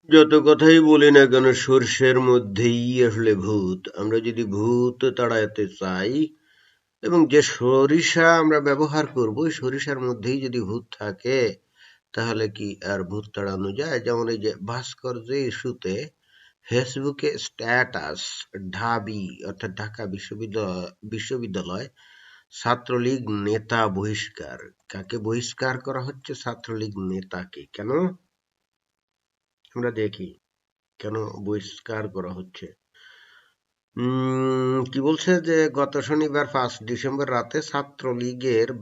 যত কথাই বলি না কেন সর্ষের মধ্যেই আসলে ভূত। আমরা যদি ভূত তাড়াতে চাই এবং যে সরিষা আমরা ব্যবহার করব ওই সরিষার মধ্যেই যদি ভূত থাকে তাহলে কি আর ভূত তাড়ানো যায়? যেমন এই যে ভাস্কর্য ইস্যুতে ফেসবুকে স্ট্যাটাস ঢাবি অর্থাৎ ঢাকা বিশ্ববিদ্যালয় ছাত্রলীগ নেতা বহিষ্কার। কাকে বহিষ্কার করা হচ্ছে? ছাত্রলীগ নেতাকে। কেন? আমরা দেখি কেন বহিষ্কার করা হচ্ছে। কি বলছে যে গত শনিবার 5 ডিসেম্বর রাতে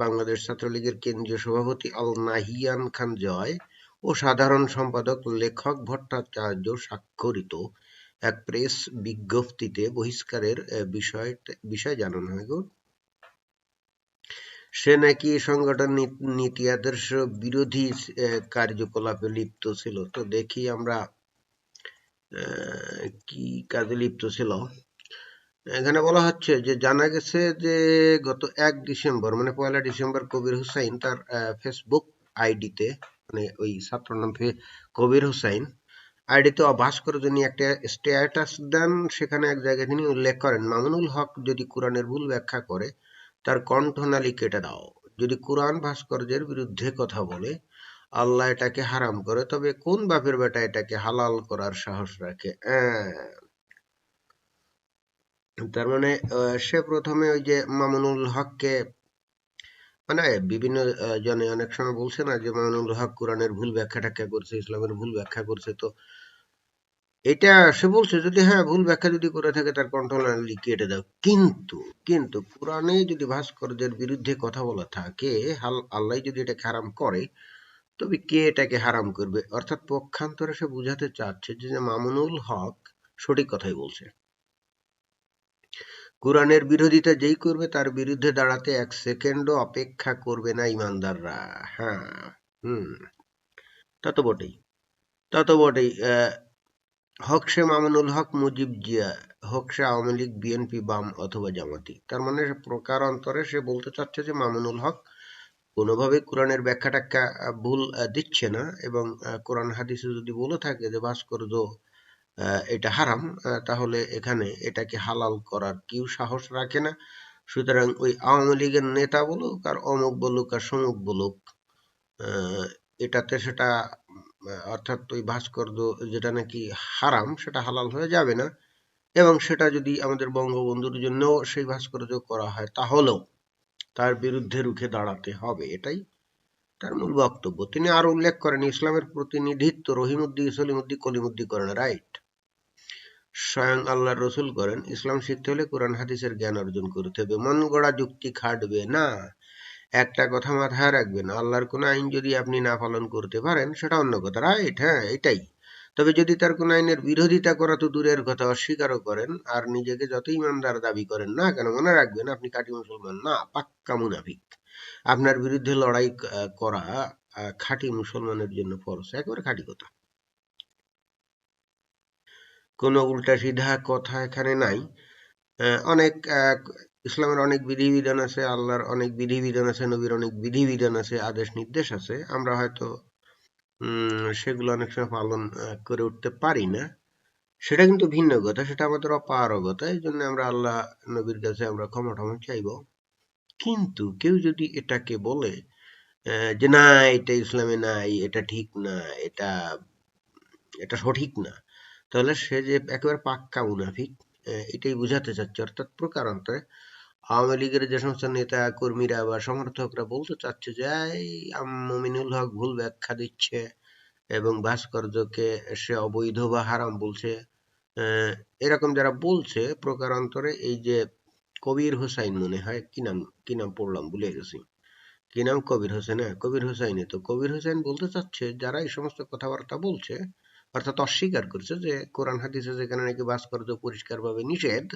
বাংলাদেশ ছাত্রলীগের কেন্দ্রীয় সভাপতি আল নাহিয়ান খান জয় ও সাধারণ সম্পাদক লেখক ভট্টাচার্য স্বাক্ষরিত এক প্রেস বিজ্ঞপ্তিতে বহিষ্কারের বিষয় জানানো হয় গো। সে নাকি সংগঠন নীতি আদর্শ বিরোধী কার্যকলাপে লিপ্ত ছিল। তো দেখি আমরা কি কাজে লিপ্ত ছিল। এখানে বলা হচ্ছে যে জানা গেছে যে গত 1 ডিসেম্বর মানে 1 ডিসেম্বর কবির হুসাইন তার ফেসবুক আইডিতে মানে ওই ছাত্র নাম কবির হুসাইন আইডিতে ভাস্কর্য নিয়ে একটা স্ট্যাটাস দেন। সেখানে এক জায়গায় তিনি উল্লেখ করেন, মামুনুল হক যদি কোরআনের ভুল ব্যাখ্যা করে তার কণ্ঠনালী কেটে দাও। যদি কোরআন ভাস্কর্যের বিরুদ্ধে কথা বলে আল্লাহ এটাকে হারাম করে, তবে কোন বাপের বেটা এটাকে হালাল করার সাহস রাখে? তার মানে সে প্রথমে ওই যে মামুনুল হককে মানে বিভিন্ন জনে অনেক সময় বলছে না যে মামুনুল হক কোরআনের ভুল ব্যাখ্যা ট্যাখ্যা করছে, ইসলামের ভুল ব্যাখ্যা করছে। তো এটা সে বলছে যদি হ্যাঁ ভুল ব্যাখ্যা যদি করে থাকে তার কণ্ঠনালী কেটে দাও। কিন্তু কিন্তু কোরআনে যদি ভাস্কর্যের বিরুদ্ধে কথা বলা থাকে, আল্লাহ যদি এটা হারাম করে, তবে কে এটাকে হারাম করবে? অর্থাৎ পক্ষান্তরে সে বুঝাতে চাচ্ছে যে মামুনুল হক সঠিক কথাই বলছে। কোরআনের বিরোধিতা যেই করবে তার বিরুদ্ধে দাঁড়াতে 1 সেকেন্ডও অপেক্ষা করবে না ইমানদাররা। হ্যাঁ, হুম, তা তো বটেই, তা তো বটেই। হোক সে মামুনুল হক, মুজিব জিয়া, হোক সে আওয়ামী লীগ, বিএনপি, বাম অথবা জামাতি। তার মানে প্রকারান্তরে সে বলতে চাচ্ছে যে মামুনুল হক কোনোভাবে কোরআনের ব্যাখ্যা ট্যাখ্যা ভুল দিচ্ছে না, এবং কোরআন হাদিসে যদি বলে থাকে যে ভাস্কর্য এটা হারাম, তাহলে এখানে এটাকে হালাল করার কেউ সাহস রাখে না। সুতরাং ওই আওয়ামী লীগের নেতা বলুক আর অমুক বলুক আর সমুক বলুক, এটাতে সেটা অর্থাৎ ওই ভাস্কর্য যেটা নাকি হারাম সেটা হালাল হয়ে যাবে না। এবং সেটা যদি আমাদের বঙ্গবন্ধুর জন্যও সেই ভাস্কর্য করা হয় তাহলেও তার বিরুদ্ধে রুখে দাঁড়াতে হবে। এটাই তার মূল বক্তব্য। তিনি আরো উল্লেখ করেন, ইসলামের প্রতিনিধিত্ব রহিমউদ্দি সলিমউদ্দি কলিমউদ্দি করে না, রাইট? স্বয়ং আল্লাহর রসুল করেন। ইসলাম শিখতে হলে কোরআন হাদিসের জ্ঞান অর্জন করতে হবে, মন গড়া যুক্তি খাটবে না। একটা কথা মাথায় রাখবেন, আল্লাহর কোনো আইন যদি আপনি না পালন করতে পারেন সেটা অন্য কথা, রাইট? হ্যাঁ, এটাই। তবে যদি তার কোনো আইনের বিরোধিতা করা তো দূরের কথা, অস্বীকারও করেন আর নিজেকে যত ইমানদার দাবি করেন না কেন, মনে রাখবেন আপনি খাঁটি মুসলমান না, পাক্কা মুনাফিক। আপনার বিরুদ্ধে লড়াই করা খাঁটি মুসলমানের জন্য ফরজ, একেবারে খাঁটি কথা। কোনো উল্টা সিধা কথা এখানে নাই। অনেক ইসলামের অনেক বিধিবিধান আছে, আল্লাহর অনেক বিধিবিধান আছে, নবীর অনেক বিধিবিধান আছে, আদেশ নির্দেশ আছে। আমরা হয়তো সেগুলো অনেক সময় পালন করে উঠতে পারি না, সেটা কিন্তু ভিন্ন কথা, সেটা আমাদের অপারগতা। এই জন্য আমরা আল্লাহ নবীর কাছে আমরা ক্ষমা টমা চাইব। কিন্তু কেউ যদি এটাকে বলে যে না এটা ইসলামে নাই, এটা ঠিক না, এটা এটা সঠিক না, তাহলে সে যে একেবারে পাক্কা মুনাফিক, এটাই বুঝাতে চাচ্ছে। অর্থাৎ প্রকারান্তরে আওয়ামী লীগের যে সমস্ত নেতা কর্মীরা বা সমর্থকরা বলতে চাচ্ছে যে এই মমিনুল হক ভুল ব্যাখ্যা দিচ্ছে এবং ভাস্কর্যকে সে অবৈধ বা হারাম বলছে, আহ, এরকম যারা বলছে প্রকারান্তরে, এই যে কবির হোসাইন মনে হয়, কি নাম পড়লাম ভুলে গেছি, কি নাম, কবির হোসেন, হ্যাঁ কবির হোসাইনে। তো কবির হোসেন বলতে চাচ্ছে যারা এই সমস্ত কথাবার্তা বলছে অর্থাৎ অস্বীকার করছে যে কোরআন হাদিসে যেখানে নাকি ভাস্কর্য পরিষ্কারভাবে নিষেধ,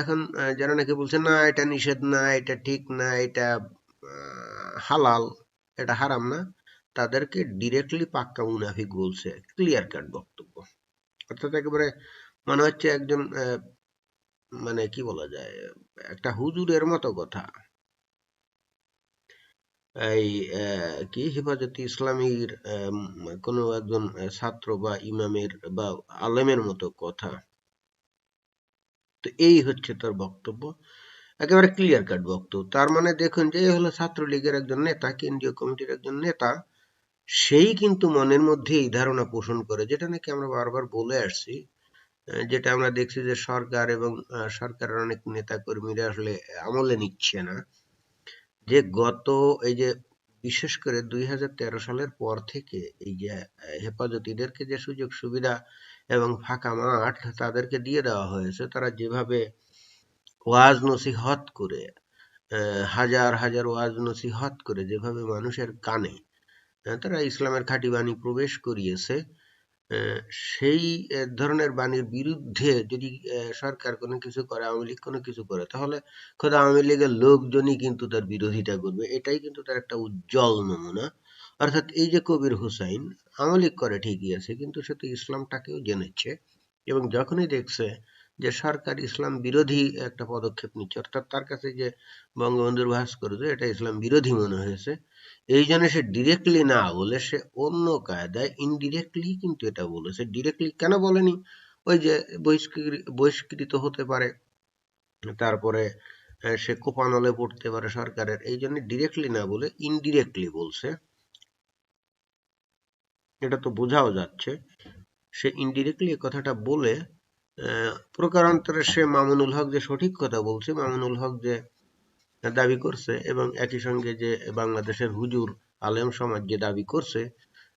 এখন যারা নাকি বলছে না এটা নিষেধ না, এটা ঠিক না, এটা হালাল, এটা হারাম না, তাদেরকে ডিরেক্টলি পাক্কা মুনাফিক বলছে। ক্লিয়ার কাট বক্তব্য। অর্থাৎ একেবারে মনে হচ্ছে একজন মানে কি বলা যায়, একটা হুজুরের মতো কথা। এই কি হেফাজতে ইসলামীর কোনো একজন ছাত্র বা ইমামের বা আলেমের মতো কথা। তো এই হচ্ছে তার বক্তব্য, একেবারে ক্লিয়ার কাট বক্তব্য। তার মানে দেখুন যে এ হলো ছাত্রলীগের একজন নেতা, কেন্দ্রীয় কমিটির একজন নেতা, সেই কিন্তু মনের মধ্যে এই ধারণা পোষণ করে, যেটা নাকি আমরা বারবার বলে আসছি, যেটা আমরা দেখছি যে সরকার এবং সরকারের অনেক নেতা কর্মীরা আসলে আমলে নিচ্ছে না, যে গত এই যে বিশেষ করে 2013 সালের পর থেকে এই যে হেফাজতিদেরকে যে সুযোগ সুবিধা এবং ফাঁকা মাঠ তাদেরকে দিয়ে দেওয়া হয়েছে, তারা যেভাবে ওয়াজ নসিহত করে, হাজার হাজার ওয়াজ নসিহত করে যেভাবে মানুষের কানে তারা ইসলামের খাঁটি বাণী প্রবেশ করিয়েছে, আহ, সেই ধরনের বাণীর বিরুদ্ধে যদি সরকার কোনো কিছু করে, আওয়ামী লীগ কোনো কিছু করে, তাহলে খোদ আওয়ামী লীগের লোকজনই কিন্তু তার বিরোধিতা করবে। এটাই কিন্তু তার একটা উজ্জ্বল নমুনা। অর্থাৎ এই যে কবির হুসাইন আওয়ামী লীগ করে ঠিকই আছে, কিন্তু সে তো ইসলামটাকেও জেনেছে, এবং যখনই দেখছে যে সরকার ইসলাম বিরোধী একটা পদক্ষেপ নিচ্ছে, অর্থাৎ তার কাছে যে বঙ্গবন্ধুর ভাস্কর্য এটা ইসলাম বিরোধী মনে হয়েছে, এই জন্য সে ডিরেক্টলি না বলে সে অন্য কায়দায় ইনডিরেক্টলি কিন্তু এটা বলেছে। ডিরেক্টলি কেন বলেনি? ওই যে বহিষ্কৃত হতে পারে, তারপরে সে কোপানলে পড়তে পারে সরকারের, এই জন্য ডিরেক্টলি না বলে ইনডিরেক্টলি বলছে। এটা তো বোঝাও যাচ্ছে সে ইনডিরেক্টলি এই কথাটা বলে প্রকারান্তরে সে মামুনুল হক যে সঠিক কথা বলছে, মামুনুল হক যে দাবি করছে, এবং একই সঙ্গে যে বাংলাদেশের হুজুর আলেম সমাজ যে দাবি করছে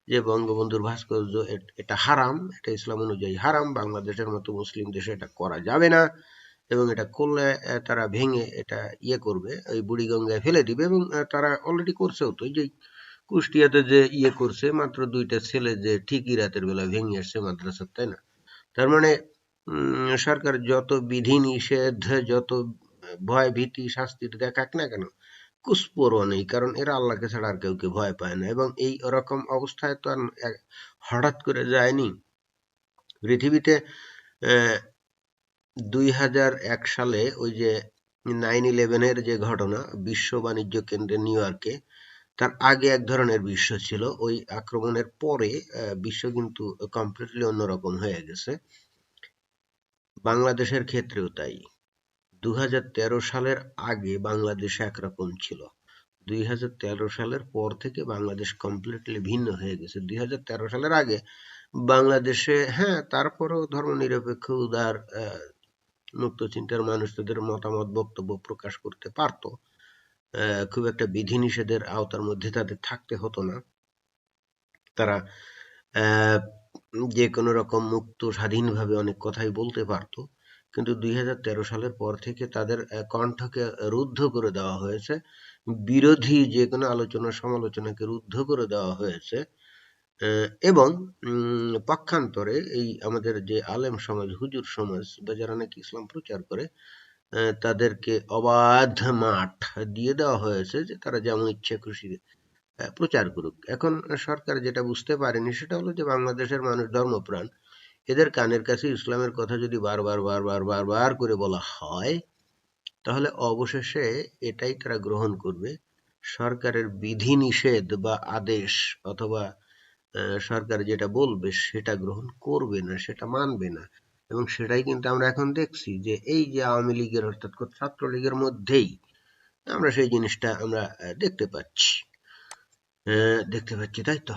যে বঙ্গবন্ধুর ভাস্কর্য এটা হারাম, এটা ইসলাম অনুযায়ী হারাম, বাংলাদেশের মতো মুসলিম দেশে এটা করা যাবে না, এবং এটা করলে তারা ভেঙে এটা ইয়ে করবে, ওই বুড়িগঙ্গায় ফেলে দিবে, এবং তারা অলরেডি করছেও। তো এই যে কুষ্টিয়াতে যে ইয়ে করছে, মাত্র 2টা ছেলে যে ঠিকই রাতের বেলা ভেঙে আসছে মাদ্রাসা, তাই না? তার মানে সরকার যত বিধি নিষেধ, যত ভয় ভীতি শাস্তির দেখাক না কেন, কুসপরোয়া নেই, কারণ এরা আল্লাহকে ছাড়া আর কাউকে ভয় পায় না। এবং এই ওরকম অবস্থায় তো আর হঠাৎ করে যায়নি। পৃথিবীতে 2001 সালে ওই যে 9/11-এর যে ঘটনা, বিশ্ব বাণিজ্য কেন্দ্রে নিউ ইয়র্কে, তার আগে এক ধরনের বিশ্ব ছিল, ওই আক্রমণের পরে বিশ্ব কিন্তু কমপ্লিটলি অন্যরকম হয়ে গেছে। বাংলাদেশের ক্ষেত্রেও তাই। 2013 সালের আগে বাংলাদেশ একরকম ছিল, 2013 সালের পর থেকে বাংলাদেশ কমপ্লিটলি ভিন্ন হয়ে গেছে। 2013 সালের আগে বাংলাদেশে, হ্যাঁ, তারপরেও ধর্মনিরপেক্ষ উদার মুক্ত চিন্তার মানুষ তাদের মতামত বক্তব্য প্রকাশ করতে পারত, খুব একটা বিধিনিষেধের আওতার মধ্যে তাদের থাকতে হতো না, তারা আহ, যে কোনো রকম মুক্ত স্বাধীনভাবে অনেক কথাই বলতে পারতো। কিন্তু 2013 সালের পর থেকে তাদের কণ্ঠকে রুদ্ধ করে দেওয়া হয়েছে, বিরোধী যে কোনো আলোচনা সমালোচনাকে রুদ্ধ করে দেওয়া হয়েছে, এবং পক্ষান্তরে এই আমাদের যে আলেম সমাজ, হুজুর সমাজ বা যারা নাকি ইসলাম প্রচার করে, তাদেরকে অবাধ মাঠ দিয়ে দেওয়া হয়েছে যে তারা যেমন ইচ্ছে খুশি প্রচার করুক। এখন সরকার যেটা বুঝতে পারেনি সেটা হলো যে বাংলাদেশের মানুষ ধর্মপ্রাণ, এদের কানের কাছে ইসলামের কথা যদি বারবার বারবার বারবার করে বলা হয়, তাহলে অবশেষে এটাই তারা গ্রহণ করবে। সরকারের বিধি নিষেধ বা আদেশ, অথবা সরকার যেটা বলবে সেটা গ্রহণ করবে না, সেটা মানবে না। এবং সেটাই কিন্তু আমরা এখন দেখছি যে এই যে আওয়ামী লীগের অর্থাৎ ছাত্রলীগের মধ্যেই আমরা সেই জিনিসটা আমরা দেখতে পাচ্ছি, তাই তো।